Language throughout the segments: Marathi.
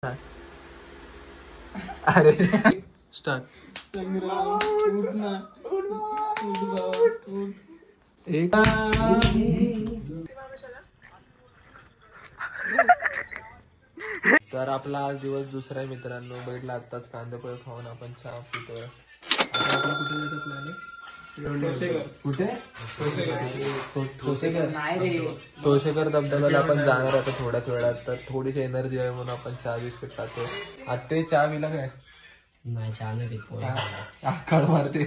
अरे स्टार्ट. तर आपला आज दिवस दुसरा आहे मित्रांनो. बैठला आत्ताच कांदा पोहे खाऊन आपण चहा पितोय. आपण कुठे जायचं प्लॅन आहे? कुठे? ठोसेकर धबधब्याला आपण जाणार आता थोड्याच वेळात. तर थोडीशी एनर्जी आहे म्हणून आपण चहा बिस्किट खातो. आता ते चहा पिला काय? नाही चहा नाही मारते.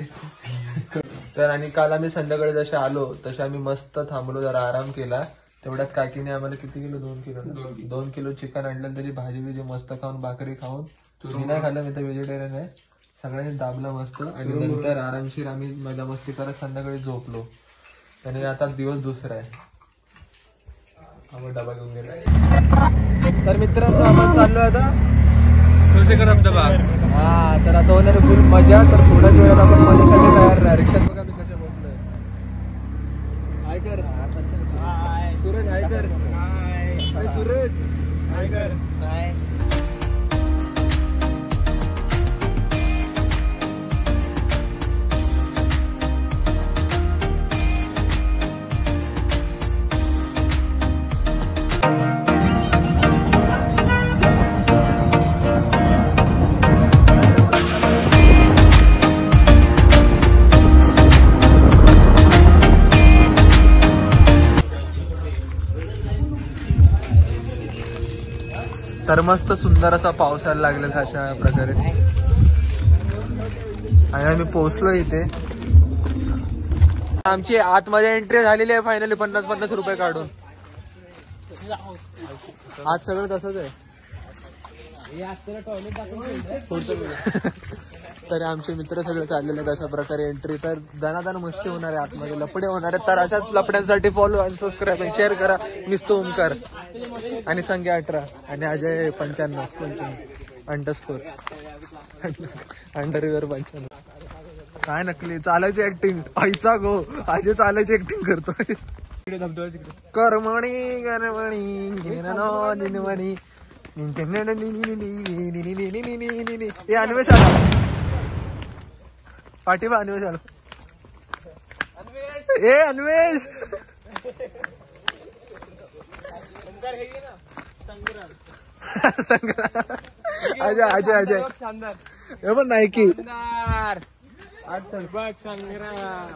तर आणि काल आम्ही संध्याकाळी जसे आलो तसे आम्ही मस्त थांबलो, जरा आराम केला. तेवढ्यात काकीने आम्हाला किती किलो? 2 किलो चिकन आणलं. त्याची भाजी बिजी मस्त खाऊन, भाकरी खाऊन, मी नाही खाल्लं, मी तर व्हेजिटेरियन आहे. सगळ्यांनी दाबलं मस्त आणि नंतर आरामशीर आम्ही मजा मस्ती करत संध्याकाळी झोपलो. आणि आता दिवस दुसरा आहे. आम्ही डबा घेऊन गेला. तर मित्रांनो आपण चाललो आता ठोसेकर धबधबा. हा, तर आता होणार फुल मजा. तर थोड्याच वेळात आपण मजेसाठी तयार राहा. रिक्षात बघा मी कशा बसलोय. हाय कर सूरज, हाय कर. सूरज हाय कर. तर मस्त सुंदर असा पावसाला लागलेला अशा प्रकारे. आणि आम्ही पोहोचलो इथे. आमची आतमध्ये एंट्री झालेली आहे फायनली 50-50 रुपये काढून. आज सगळं तसंच आहे. तर आमचे मित्र सगळे चाललेले आहेत अशा प्रकारे एंट्री. तर दनादन मस्ती होणार आहे आतमध्ये, लपडे होणार आहेत. तर अशाच लपड्यांसाठी फॉलो आणि सबस्क्राईब आणि शेअर करा. मिस्तो ओमकार आणि संख्या 18 आणि अजय 95 अंडरस्कोर अंडरवेअर 95. काय नकली चालायची ऍक्टिंग. आईचा गो अजय चालायची ऍक्टिंग करतोय. कर्मणी कर्मणी दिनमणी. हे अन्वेष आला. पाठीबा अन्वेष आला. ए अन्वेष संग्राम. अजय अजय अजय हे पण नायकी. संग्राम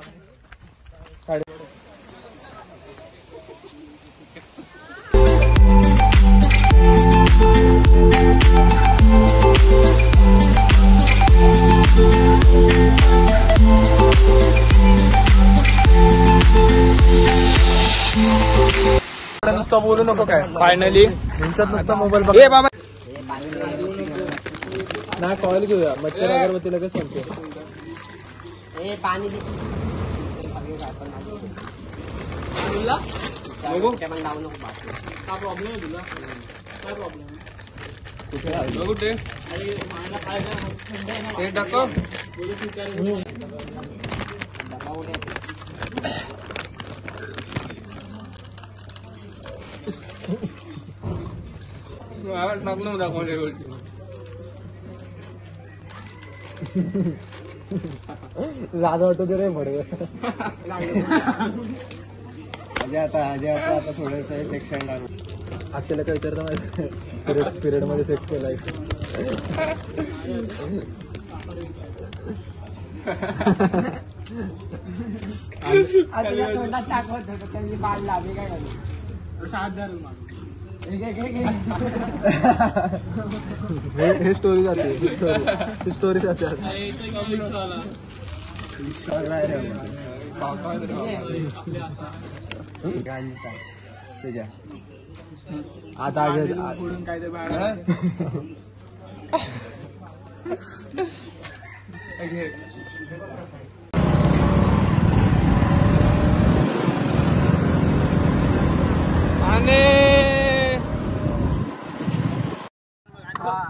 नुसतं बोलू नको काय. फायनली तुमच्यात नुसतं मोबाईल बघ. बाबा नाही कॉल घेऊया. मच्छर अगरबत्ती लगेच सांगतो. पाणी कुठे लाज वाटत रे बडवे. आता थोडस सेक्शन आपल्याला काय विचारता माहिती पिरियड मध्ये सेक्स केलाय. हे स्टोरी जाते. ही स्टोरी जाते. आता काय ते बाहेर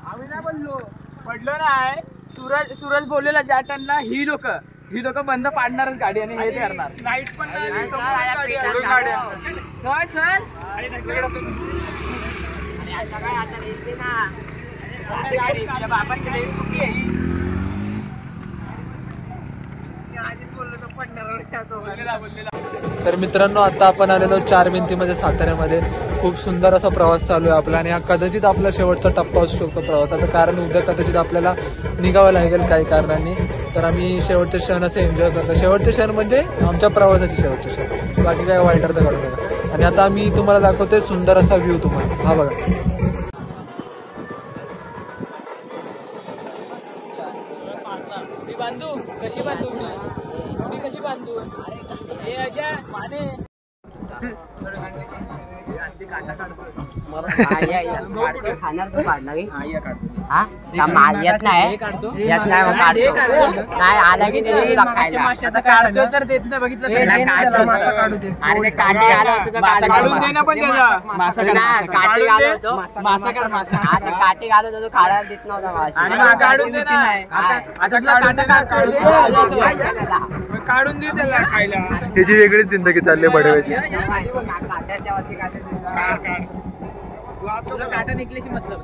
आम्ही नाही बोललो, पडलो नाही. सूरज बोललेला ज्या टनला ही लोक बंद पाडणारच गाडी आणि हे करणार. लाईट पण तर मित्रांनो आता आपण आलेलो 4 भिंतीमध्ये साताऱ्यामध्ये. खूप सुंदर असा प्रवास चालू आहे आपला आणि हा कदाचित आपला शेवटचा टप्पा असू शकतो प्रवासाचा, कारण उद्या कदाचित आपल्याला निघावं लागेल काही कारणांनी. तर आम्ही शेवटचे क्षण असे एन्जॉय करतो. शेवटचे क्षण म्हणजे आमच्या प्रवासाचे शेवटचे क्षण, बाकी काय वाईट अर्थ काढू नका. आणि आता आम्ही तुम्हाला दाखवतोय सुंदर असा व्ह्यू तुम्हाला, हा बघा. बांधू कशी बांधू कशी बांधू खाणार तू काढणार माल येत नाही नाही आला की काढतो तर देत नाही. बघितलं काठी आला होतो काठी घालत होतो खायला देत नव्हता काढून दे त्याला खायला. त्याची वेगळीच जिंदगी चालली बडव्याची. काटा निघल्याची मतलब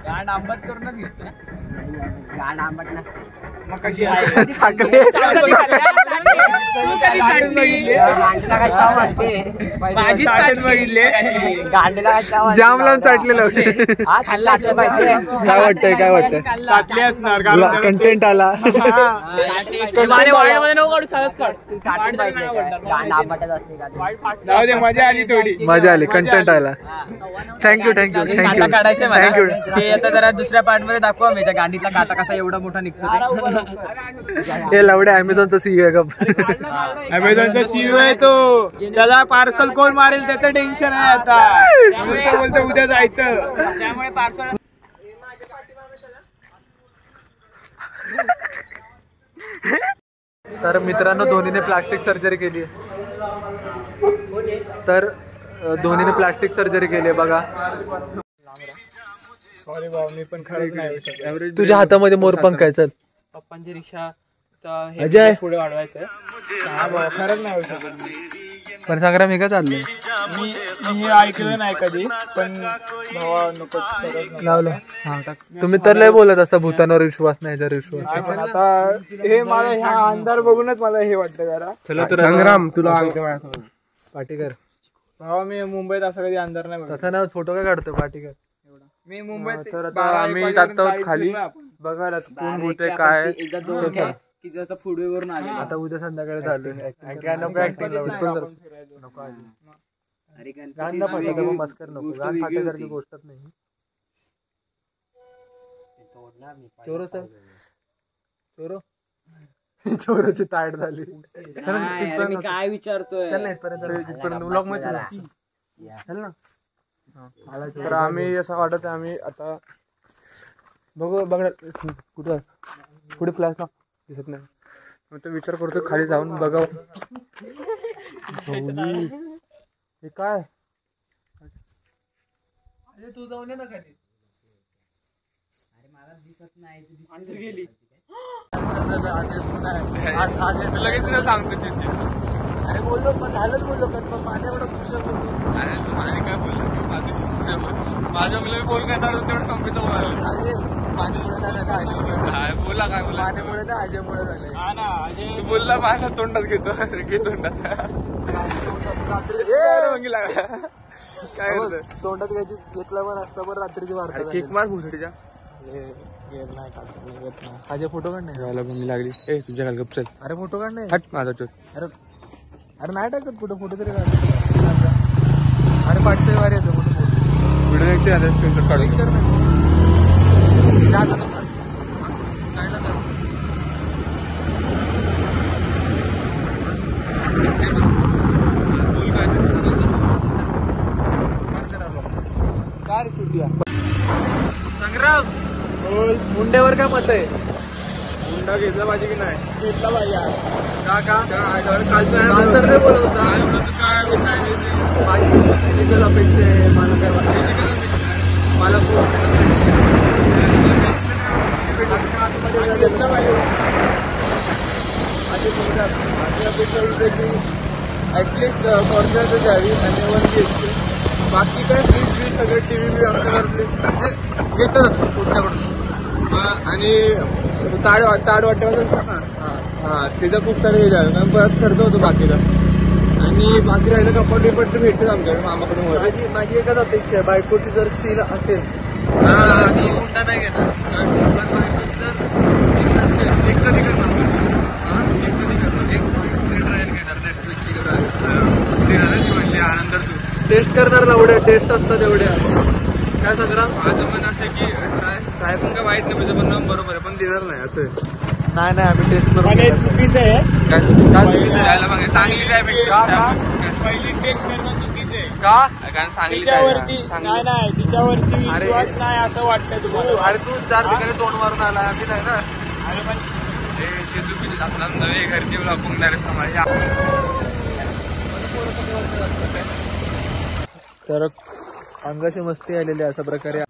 गांड आंबट करूनच घेतो ना. गांड आंबट नसते मग कशी जाम लावून चाटलेलं काय वाटतंय काय वाटतंय चाटले असणार कंटेंट आला. मजा आली थोडी मजा आली कंटेंट आला. Thank you thank you thank you thank you. ते आता जरा दुसऱ्या पार्ट मध्ये दाखवा माझ्या गाडीतला काटा कसा एवढा मोठा निघतो. हे लवडे अमेझॉनचा सीईओ आहे का? अमेझॉनचा सीईओ आहे तो. त्याला पार्सल कोण मारेल त्याचं टेन्शन आहे आता. बोलतो उद्या जायचं त्यामुळे पार्सल. तर मित्रांनो धोनीने प्लास्टिक सर्जरी केली. तर धोनीने प्लास्टिक सर्जरी केली आहे बघा. सॉरी भाऊ मी पण खरंच नाही. तुझ्या हातामध्ये मोरपंख आहे. चल पप्पांची रिक्षा पुढे वाढवायचं. खरंच नाही होऊ शकत. पण संग्राम हे का चाललंय? मी हे ऐकलं नाही कधी पण भावा नको लावलं. हा तुम्ही तर लय बोलत असता भूतांवर विश्वास नाही जर विश्वास. आता हे मला ह्या अंधार बघूनच मला हे वाटतं जरा. चला तर संग्राम तुला पाटीकर भावा मी मुंबईत असं कधी अंधार नाही बघा. तसं ना फोटो काय काढतो पाटीकर मी मुंबईत. तर आता आम्ही जात आहोत खाली बघायला कोण भूत आहे काय. फुडवेवरून आले आता उद्या संध्याकाळी चालू मस्कर नको गाण फाट्यासारखी गोष्टच नाही. चोरो सर चोरो चोरोची ताट झाली. काय विचारतोय ब्लॉग मध्ये चल ना. तर आम्ही असं वाटत आम्ही आता बघू बघ कुठं पुढे फ्लॅश ना दिसत नाही. मग तो विचार करतो खाली जाऊन बघावं. हे काय तू जाऊन ये ना खाली. अरे मला दिसत नाही गेली. लगेच तुला सांगतो चिठ्ठी. अरे बोललो पण झालंच बोललो पण माझ्या एवढं खुश. अरे तू माझे काय बोललो माझ्या मुलं बोल काय तेवढं संपतो. अरे माझ्यामुळे झालं का अजयमुळे बोला काय बोला माझ्यामुळे ना अजयमुळे झालंय. तू बोलला माझ्या तोंडात घेतो घे तोंडात काय तोंडात घ्यायची घेतला पण असता पण रात्रीची वार्ता केक मार भुसडीच्या. अजय फोटो काढ नाही मी लागली. ए तुझ्या काल गप चल. अरे फोटो काढ नाही हट माझा चोट. अरे अरे नाही टाकत फोटो फोटो तरी काढ. अरे पाठचा वारी येतो फोटो व्हिडिओ निघते काढून साईडला जा. संग्राम मुंड्यावर काय मत आहे? मुंडा घेतला पाहिजे की नाही? घेतला पाहिजे. काल तर नाही बोलत होता. माझी फिजिकल अपेक्षा आहे. मला काय वाटतं मला माझी अपेक्षा होते की ऍटलिस्ट फॉर्च्युनर घ्यावी आणि 1 BHK. बाकी काय फ्रीज सगळं सगळे टीव्ही बी आमच्या घरातले घेतच तुमच्याकडून आणि ताड वाटण्यापासून हा तिथं खूप सारे हे झालं कारण परत खर्च होतो बाकीचा आणि बाकी राहिलं कपडे भेटतात आमच्याकडे मामाकडून वर. माझी एकच अपेक्षा आहे बायकोची जर सील असेल आणि हुंडा नाही घेणार बायकोची जर सील असेल एक कधी करणार आनंद टेस्ट करणार एवढ्या टेस्ट असतात एवढ्या काय संग्राम माझं पण असं की ट्राय पण काय वाईट नाही पण बरोबर आहे पण देणार नाही असं नाही आम्ही टेस्ट करून चुकीचं आहे काय चुकीचं सांगलीच आहे पहिली टेस्ट करणं चुकीचं आहे का कारण सांगलीवरती नाही तिच्यावरती विश्वास नाही असं वाटतं तुम्हाला. अरे तू 4 ठिकाणी तोंड मारून आला आम्ही नाही ना अरे पण ते चुकीचे आपला नवे घरचे आपण डायरेक्ट तर अंगाशी मस्ती आलेली अशा प्रकारे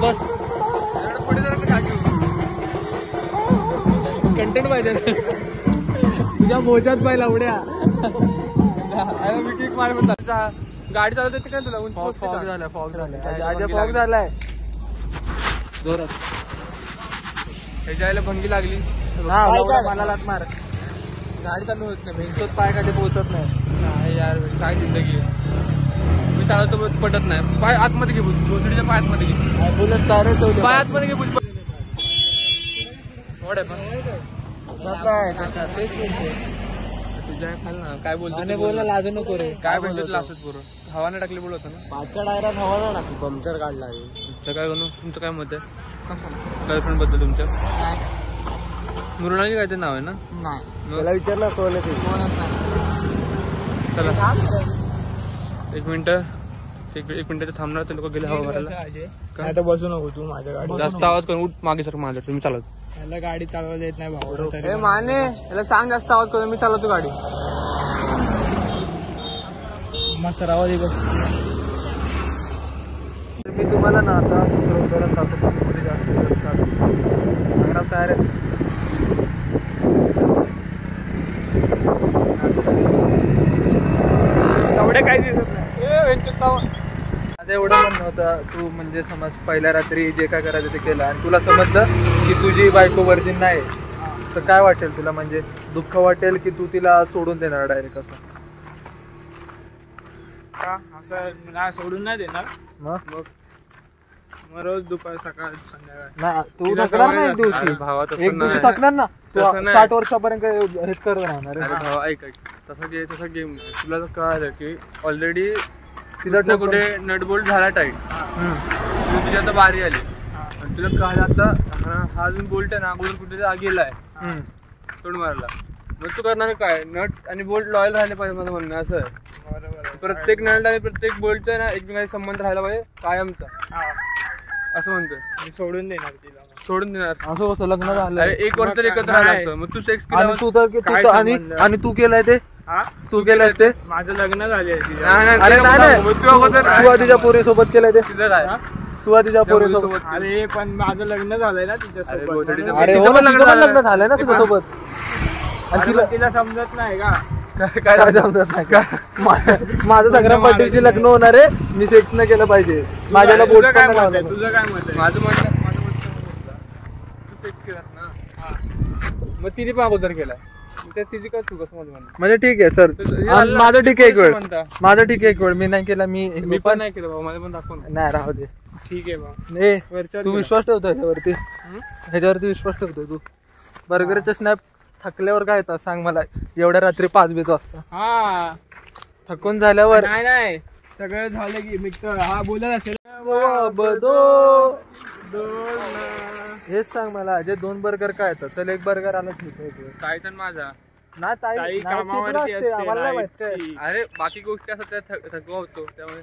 बस पुढे जरा कंटेंट पाहिजे तुझ्या मोजात पाहिजे उड्या मी मार म्हणतात गाडी चालवत येते काय तुला फॉग झालाय जोरात ह्याच्या भंगी लागली मला लात मार गाडी चालू होत नाही भेंचोत पाय कधी पोहोचत नाही यार काय जिंदगी मी चालवतो पटत नाही पाय आतमध्ये घे भोसडीच्या पाय आतमध्ये घे बोलत पाय आतमध्ये घे बुल तुझ्या खाल ना काय बोलतो बोलला लाजू नको रे काय बोलतो लाजत बरोबर हवा नाही टाकली बोलत ना पाचच्या डायरात हवा नाही टाकली पंक्चर काढला तुमचं काय करू तुमचं काय मत आहे गर्लफ्रेंड बद्दल तुमच्या मृणाली काय ते नाव आहे ना नाही त्याला विचारलं कोणच चला एक मिनिट थांबणार ते लोक गेले हवा भरायला काय तर बसू नको तू माझ्या गाडी जास्त आवाज करून उठ मागे सर माझ्या तुम्ही चालवतो त्याला गाडी चालवायला येत नाही भाऊ माने याला सांग जास्त आवाज करून मी चालवतो गाडी मस्त आवाज बस मी तुम्हाला ना आता दुसरं उदाहरण दाखवतो पुढे जास्त संग्राम तयार आहे एवढे काही दिसत नाही माझं एवढं म्हणणं होतं तू म्हणजे समज पहिल्या रात्री जे काय करायचं ते केलं आणि तुला समजलं की तुझी बायको वर्जिन नाही तर काय वाटेल तुला म्हणजे दुःख वाटेल की तू तिला सोडून देणार डायरेक्ट असं असं नाही सोडून नाही देणार मग रोज दुपार सकाळ संध्याकाळ नाही तू थकणार नाही एक दिवशी थकणार ना तू 60 वर्षापर्यंत हेच करत राहणार भावा ऐक तसा गेम तुला कळालं की ऑलरेडी तिथं कुठे नटबोल्ट झाला टाईट तुझी आता बारी आली आणि तुला कळालं आता हा अजून बोल्ट आहे ना अगोदर कुठे गेलाय तोंड मारला मग तू करणार काय नट आणि बोल्ट लॉयल राहिले पाहिजे माझं म्हणणं असं आहे प्रत्येक नट आणि प्रत्येक बोल्टचा ना एकमेकांशी संबंध राहिला पाहिजे कायमचा असं म्हणतोय सोडून देणार तिला सोडून देणार असं कसं लग्न झालं 1 वर्ष तर एकत्र राहायला लागतं मग तू सेक्स केला तू तर आणि तू केलंय ते तू केलंयस ते माझं लग्न झाले तू आधीच्या पोरी सोबत केलंय ते तू आधीच्या पोरी सोबत अरे पण माझं लग्न झालंय ना तिच्यासोबत अरे हो लग्न झालंय ना तुझ्यासोबत तिला समजत नाही का काय समजत नाही का माझं संग्राम पाटीलची लग्न होणार आहे मी सेक्स न केलं पाहिजे माझ्याला बोट तुझं काय मत आहे माझं तू सेक्स केलास ना मग तिने पण अगोदर केलाय तिची काय तू कसं म्हणून म्हणजे ठीक आहे सर माझं ठीक आहे एक वेळ माझं ठीक आहे एक वेळ मी नाही केला मी पण नाही केलं भाऊ मला पण दाखव नाही राहू दे ठीक आहे भाऊ तू विश्वास ठेवतो ह्याच्यावरती विश्वास ठेवतो तू बर्गरचे स्नॅप थकल्यावर काय येतात सांग मला एवढ्या रात्री 5 वाजता थकून झाल्यावर नाही सगळं झालं की मित्र हा बोलत असेल हेच सांग मला जे 2 बर्गर काय येतात चल 1 बर्गर आला ठीक आहे काय तर माझा ना ताई कामावरती असते आम्हाला नाही माहित अरे बाकी गोष्टी असतात त्या थकवा होतो त्यामुळे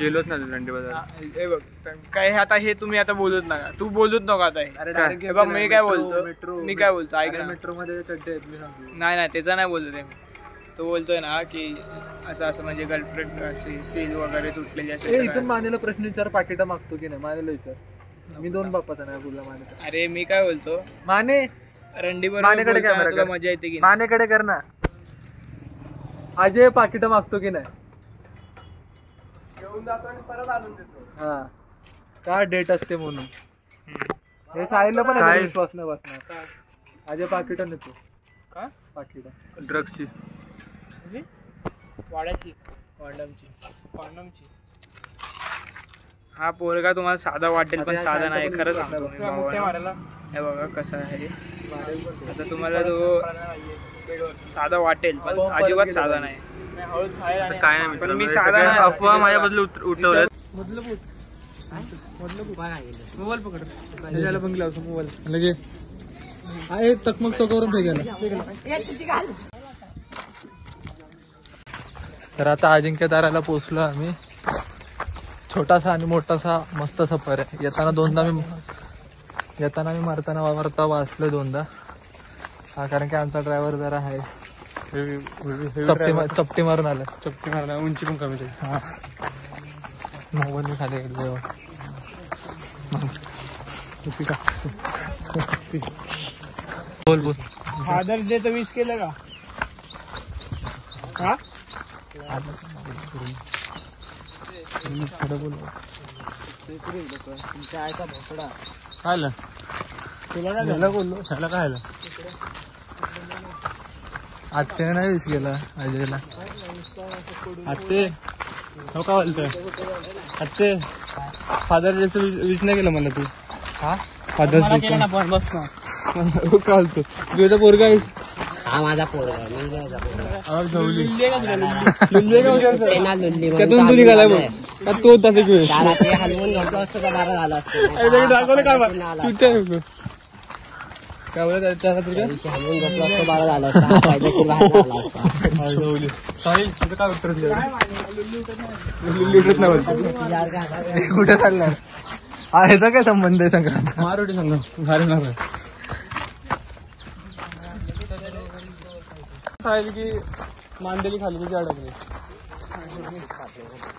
गेलोच नाही रंडी बाजार. हे बघ काय हे आता हे तुम्ही आता बोलूच नका, तू बोलूच नका आता हे बघ मी काय बोलतो, मी काय बोलतो ऐक ना. मेट्रो मध्ये चड्डे आहेत मी सांगतो. नाही नाही त्याचा नाही बोलतो ते मी. तो बोलतोय ना की असं म्हणजे गर्लफ्रेंड अशी सीज वगैरे तुटलेली असेल. इथून मानेला प्रश्न विचार, पाकिटा मागतो की नाही मानेला विचार. मी 2 बापाचा नाही बोलला माने. अरे मी काय बोलतो, माने रंडी मानेकडे बरोबर कॅमेरा मजा येते की नाही? मानेकडे कर ना. अजय पाकिटा मागतो की नाही? हा का डेट असते म्हणून. हे साहिलला पण काय? विश्वास नाही बसणार. अजय पाकिटा नेतो का पाकिटा. ड्रग्सची वाड्याची कॉन्डमची. हा पोरगा तुम्हाला साधा वाटेल पण साधा नाही, खरं सांगतो मी भावाला. हे बघा कसं आहे आता, तुम्हाला तो साधा वाटेल पण अजिबात साधा नाही. काय नाही पण मी मित्रांनो, साधा सगळ्या नाही. अफवा माझ्याबद्दल उठवल्यात. मोबाईल पकड त्याच्याला पण ग्लास मोबाईल लगे आहे टकमक चौकावरून फेकायला. तर आता अजिंक्यताराला पोहोचलो आम्ही. छोटासा आणि मोठासा मस्त सफर आहे. येताना मी मारता वाचलोय 2दा. हा कारण की आमचा ड्रायव्हर जरा आहे चपटी मारून आला. चपटी मारला, उंची पण कमी. हा मोबाईल मी खाली गेलो. बोल बोल. फादर्स डे तर विश केलं का? हा खायला तुला बोललो खायला खायला. आत्ते नाही विश केला अजयला. आत्ते हो का बोलतोय आत्ते फादर डेचं विश नाही केलं मला तू. हा फादर्स डे केलं ना पण बस ना. का बोलतो तुझा पोरगा आहे. हा माझा पोरगा त्यातून तू निघालाय बघ. तो तसे वेळ हलवून घालतो असतो का बारा झाला दाखवलं काय बोलत त्याला तुझ्या हलवून घेतलं असतो बारा झाला असता काय उत्तर दिलं कुठे चालणार. ह्याचा काय संबंध आहे संक्रांत? मारुटी संघ घालणार साहिल की मांडली खाली तुझी अडकली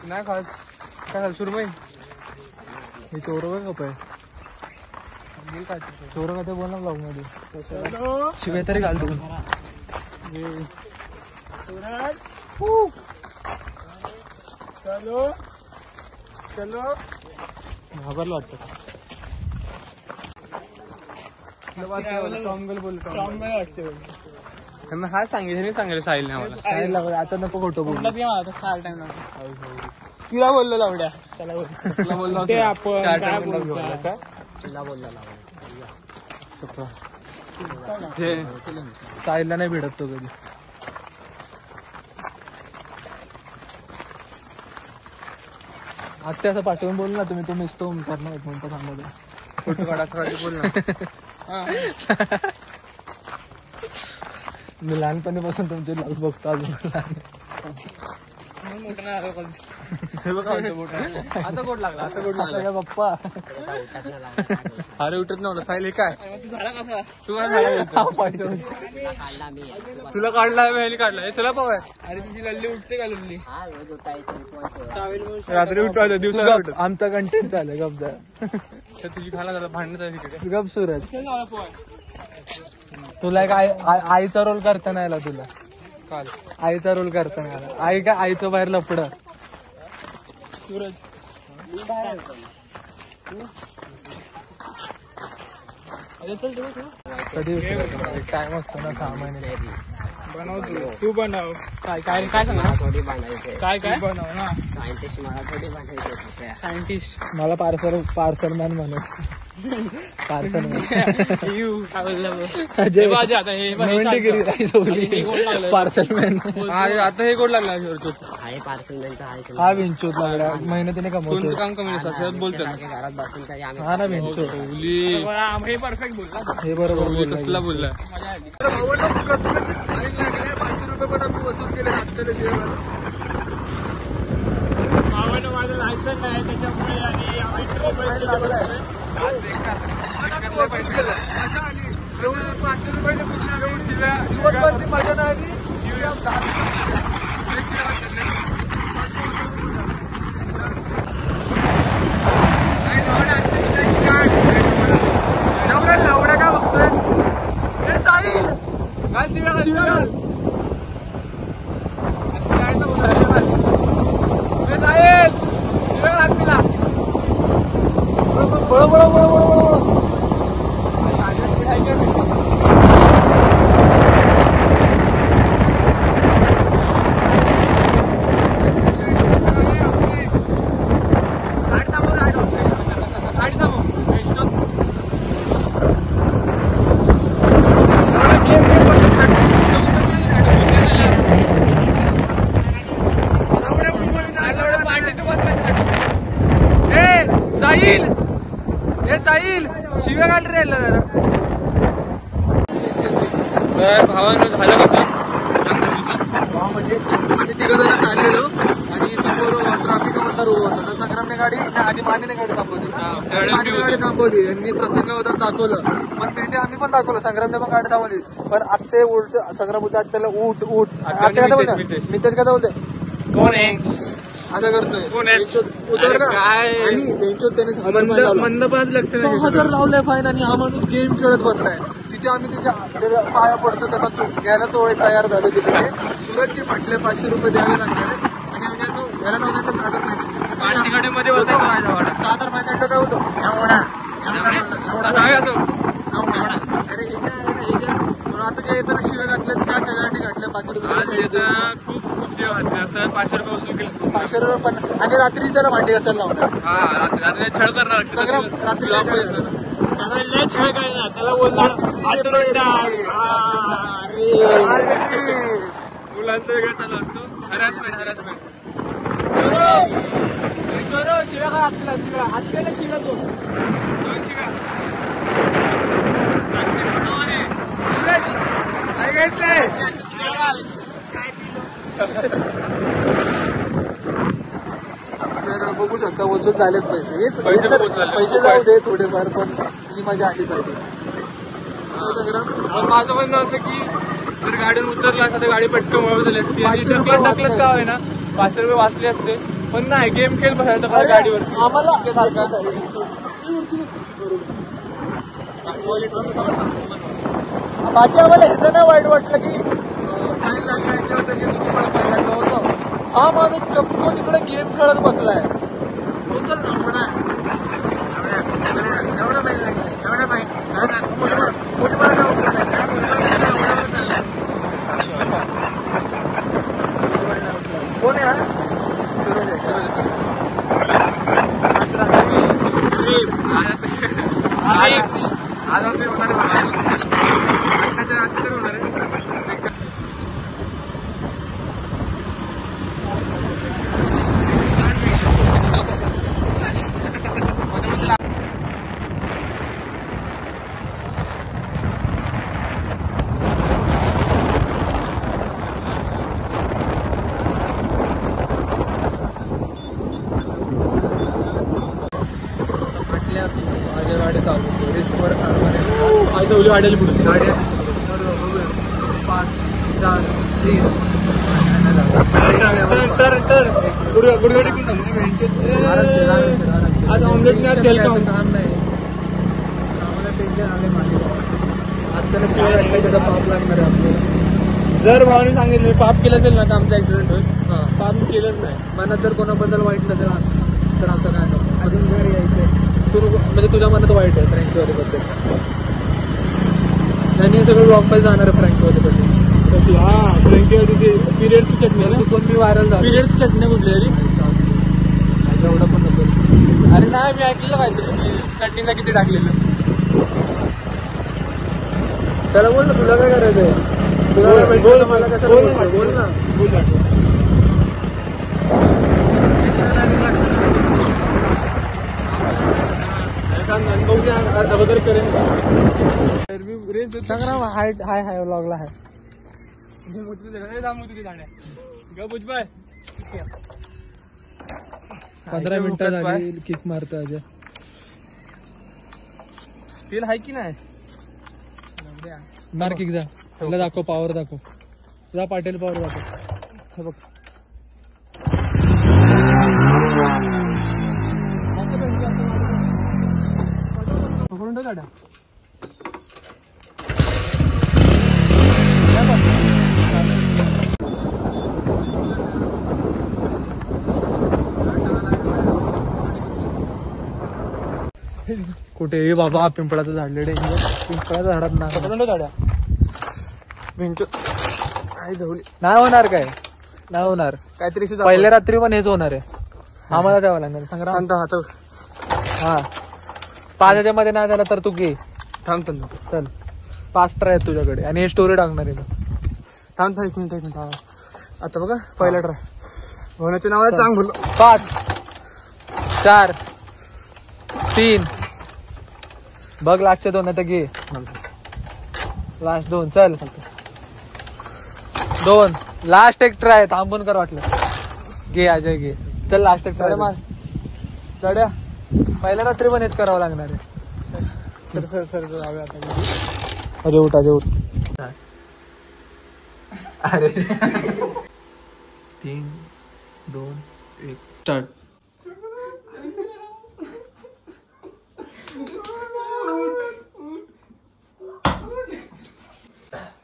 नाही खास. काय खाल सुरमई हे चोर कप आहे. चोर का ते बोल ना ब्लॉग मध्ये शिवाय तरी घाल तू. चलो घाबरलं वाटतं. त्यांना हा सांगितलं साहिलने आम्हाला. आता नको खोटं बोल. तिला बोललो लावड्या तुला बोललो ते आपण चार काय टाइम बोलतो? काय साहिलला नाही भेटत तो कधी. आता असं पाठवून बोल ना तुम्ही. तो मिसतो करणार 1 मिनिट सांगा. फोटो काढायसाठी बोल ना. मी लहानपणीपासून तुमचे ब्लॉग बघतो अजून लहान. हे बघा आता कोट लागला. आता कोट लागला पप्पा. अरे उठत नव्हता साहिल. हे काय तू काय तुला काढला काढला हे चला पाहूया. अरे तुझी लल्ली उठते का लल्ली? रात्री उठवायचं दिवसा उठत. आमचा कंटेंट चालू गप जरा. तर तुझी खाला झाला भांडणं आहे तिकडे. गप सूरज तुला एक आईचा रोल करता नाही आला. तुला काल आईचा रोल करता नाही आला. आई काय आईचं बाहेर लपडं. सूरज कधी टाइम असतो ना 6 महिने. बनव तू बनव. काय काय काय सांगणार? थोडी बांधायचे काय काय बनव ना. सायंटिस्ट मला थोडी बांधायचे. सायंटिस्ट मला पार्सल मॅन म्हणत. पार्सल अजय बाजी आता हे पार्सल मॅन. आता हे गोड लागला आहे पार्सल त्यांचं आहे. हा विंचूत लागला. मेहनतीने कमवतो. काम कमी नसतं बोलतात. घरात बसून काही आम्ही हा ना विंचूत. हे परफेक्ट बोलला. हे बरोबर कसला बोलला. 500 रुपये पण आम्ही वसूल केले. लायसन नाही त्याच्यामुळे आणि आम्ही मोबाईल दिवसभरची मजा नाही आली. लावडा का बघतोय हे साहिल काल शिव्या शिव्या काढ रे जरा. तर भावानं झालं कसं म्हणजे आम्ही तिघ जण चाललेलो आणि समोर ट्रॅफिक मतदार उभं होतं तर संग्रामने गाडी आधी मानेने गाडी थांबवली मानेने गाडी थांबवली यांनी प्रसंग होता दाखवलं पण पेंडे आम्ही पण दाखवलं संग्रामने पण गाडी थांबवली पण आत्ते उलट संग्राम होता त्याला उठ आत्ते काय बोलते मितेश काय बोलते कोण आहे असं करतोय उतर ना आणि बेंचोत त्याने मंदपात लक्ष 6,000 लावलंय फाईन आणि हा माणूस गेम खेळत बसलाय तिथे आम्ही त्याच्या पाया पडतो त्याचा घ्यायला तो तयार झालो तिकडे सुरतचे म्हटले 500 रुपये द्यावे लागणार आणि आम्ही याला नव्हतं 6,000 महिना 6,000 महिन्यात काय होतं अरे हे घ्या म्हणून आता जे येताना शिव्या घातल्या त्या त्याच्यासाठी घातल्या 500 रुपये खूप जेव्हा असं 500 रुपये वसूल केले 500 रुपये पण आणि रात्री त्याला भांडी घासायला लावणार हा रात्री छळ करणार संग्राम रात्री छळ काय त्याला बोलणार मुलांचा वेगळा चालू असतो हॅरॅसमेंट शिव्या का शिव्या आत्याला शिव्या तो तर बघू शकता वसूल झालेत पैसे जाऊ दे थोडेफार पण ही मजा आली पाहिजे. पण माझं म्हणणं असं की जर गाडीवर उतरला असता तर गाडी पटकन वळव झाली असती टाकलं का आहे ना 500 रुपये वाचले असते पण नाही गेम खेळ बसायचं का गाडीवर आम्हाला बाकी आम्हाला ह्याचं नाही वाईट वाटलं की फाईन लागल्यावर त्याची चुकीमुळे फाईन लागलं होतं. हा माणूस चक्क तिकडे गेम खेळत बसलाय होतं ना म्हणा एवढा फाईन लागला एवढा फाईन कोण आहे माझ्या गाडी चालू रिस्कवर वाढेल पुढे गाड्या 5, 4, 3 आज ऑमलेट काम नाही आम्हाला टेन्शन आले माझे आत्ताला शिवाय वाटलं त्याचा पाप लागणार आहे आपल्याला. जर भावाने सांगितलं पाप केलं असेल ना तर आमचा ऍक्सिडेंट होईल पाप केलंच नाही मनात जर कोणाबद्दल वाईट नसेल तर आमचं काय नको अजून घरी यायचं तू म्हणजे तुझ्या मनात वाईट आहे फ्रँकवाले बद्दल आणि सगळं ब्लॉग पाहिजे जाणार आहे फ्रँकवाले बद्दल. हा पिरियडची चटणी चुकून मी व्हायरल झालो पिरियडची चटणी कुठली एवढं पण नको. अरे नाही मी ऐकलेलं काहीतरी चटणीला किती टाकलेलं त्याला बोल ना तुला काय करायचंय मला कसं बोल ना अगोदर करेन हाय व्लॉगला आहे तुझी गाड्या ग बुजबाय 15 मिनिटं झाली किक मारतो अजय. तेल आहे की नाही? मार किक जा. त्याला दाखव पॉवर दाखव. जा पाटील पॉवर दाखव. हे बघ पकडून ठेव गाड्या. कुठे बाबा पिंपळाचं झाडले पिंपळाच्या झाडात ना पकडून ठेव गाड्या. भिंच काय जवळ नाही होणार काय नाही होणार. काहीतरी पहिल्या रात्री पण हेच होणार आहे. आम्हाला द्यावं लागणार संग्राम. हा 5 मध्ये नाही झाला तर तू घे. थांब चल 5 ट्राय आहेत तुझ्याकडे आणि हे स्टोरी टाकणार आहे. थांब 1 मिनिट. आता बघा पहिला ट्राय होण्याच्या नावाला चांग बोल. 5 4 3 बघ लास्टचे 2 आता घे. लास्ट 2 चल 2 लास्ट एक ट्राय थांबून कर वाटलं. घे अजय घे. चल लास्ट एक ट्राय मार. चढ्या पहिल्या रात्री पण हेच करावं लागणार आहे. सर जाऊया आता. अजय उठ अजय उठ. अरे 3 2 1 स्टार्ट.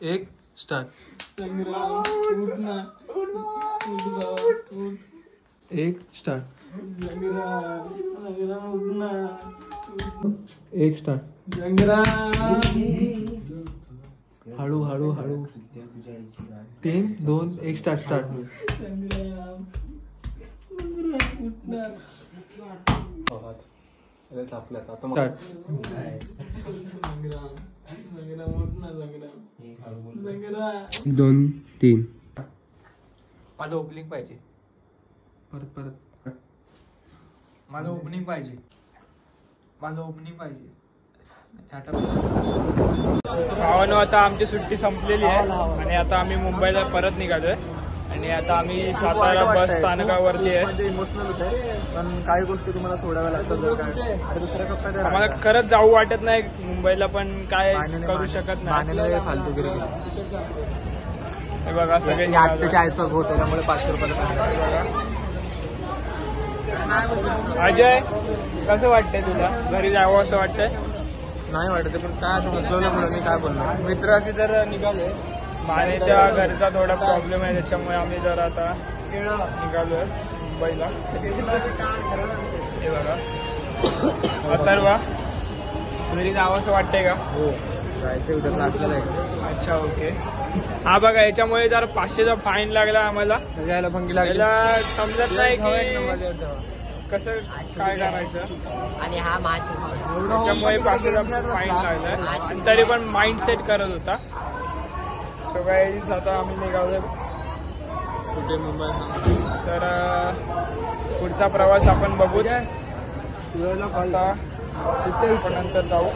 एक स्टार्ट. एक स्टार्ट. एक स्टार्ट. हळू हळू हळू. 3 2 1 स्टार्ट. स्टार्ट. स्टार्ट. 2 3 माझं ओपनिंग पाहिजे. परत माझं ओपनिंग पाहिजे. भावानो आता आमची सुट्टी संपलेली आहे आणि आता आम्ही मुंबईला परत निघालोय आणि आता आम्ही सातारा बस स्थानकावरती आहे. म्हणजे इमोशनल होते पण काही गोष्टी तुम्हाला सोडाव्या लागतात. आणि दुसऱ्या कप्प्यात आम्हाला खरंच जाऊ वाटत नाही मुंबईला पण काय करू शकत नाही. फालतूगिरी. हे बघा सगळे आत्ताच्या आयचं होत त्यामुळे 500 रुपयाला. अजय कसं वाटतंय तुला? घरी जावं असं वाटतंय? नाही वाटत पण काय मुलांनी काय बोलणार. मित्र असे तर निघाले. मानेच्या घरचा थोडा प्रॉब्लेम आहे त्याच्यामुळे आम्ही जर आता निघालोय मुंबईला. हे बघा अथर्वा घरी जावं असं वाटतंय का? हो जायचं उद्या क्लासला जायचं. अच्छा ओके. हा बघा याच्यामुळे जर 500चा फाईन लागला आम्हाला. यायला भंगी लागली. याला समजत नाही की कसं काय करायचं. आणि हा माझ त्याच्यामुळे 500चा फाईन लागला आणि तरी पण माइंड सेट करत होता. सो गाईज आता आम्ही निघालोय कुठे मुंबई. तर पुढचा प्रवास आपण बघूच. आता आपण नंतर जाऊ.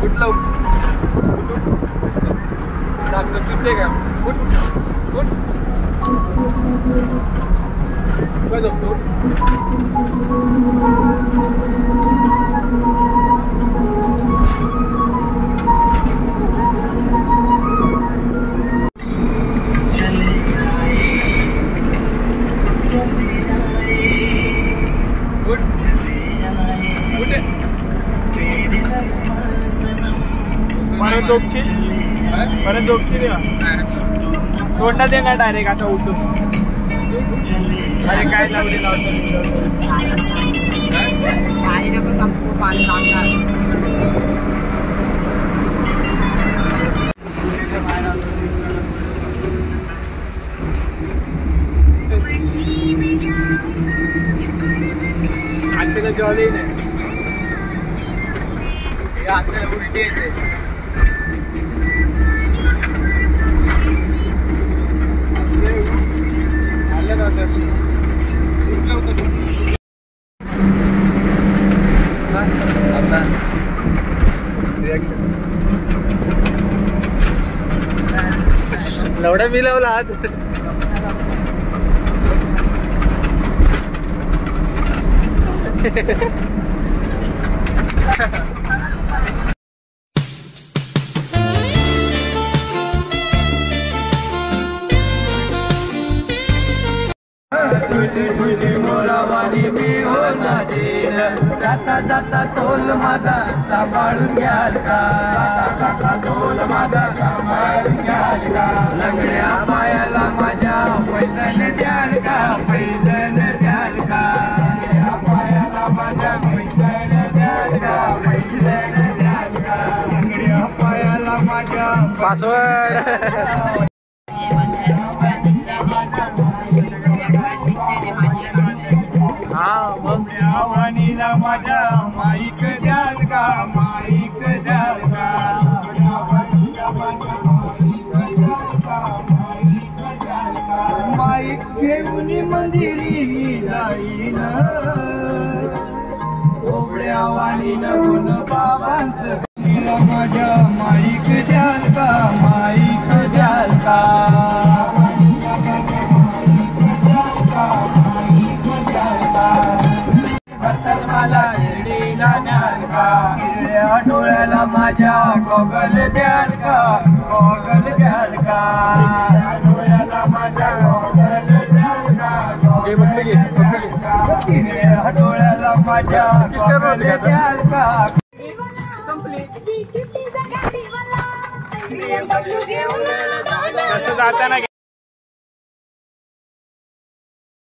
कुठलं डॉक्टर सुटले का? काय डॉक्टर? परत झोपशील सोडणार दे ना डायरेक्ट असं उठून. अरे काय लावले पाणी कसं संपू पाणी लागणार. आजच्या जॉली नाही आपल्याला उलटी येते. लवड्या मी लावला हात. जाता जाता तोल माझा सांभाळून घ्याल का, जाता तोल माझा सांभाळून घ्याल का, लंगड्या पायाला माझ्या पैठण द्याल का, पैठण द्याल का, पायाला माझ्या पैठण द्याल का, पैठण द्याल का, लंगड्या पायाला माझ्या पासवर्ड. वाणीला माझ्या माईक द्याल का, माईक द्याल का, माईक घेऊन मंदिरी जाईन, ओबड्या वाणीला गुण बाबांचं माझ्या माईक द्याल का, माईक द्याल का, मला शिर्डीला द्याल का, हिरड्या डोळ्याला माझ्या गोगल द्याल का, गोगल द्याल का, डोळ्याला माझ्या गोगल द्याल का, हिरड्या डोळ्याला माझ्या गोगल द्याल का. कसं जाताना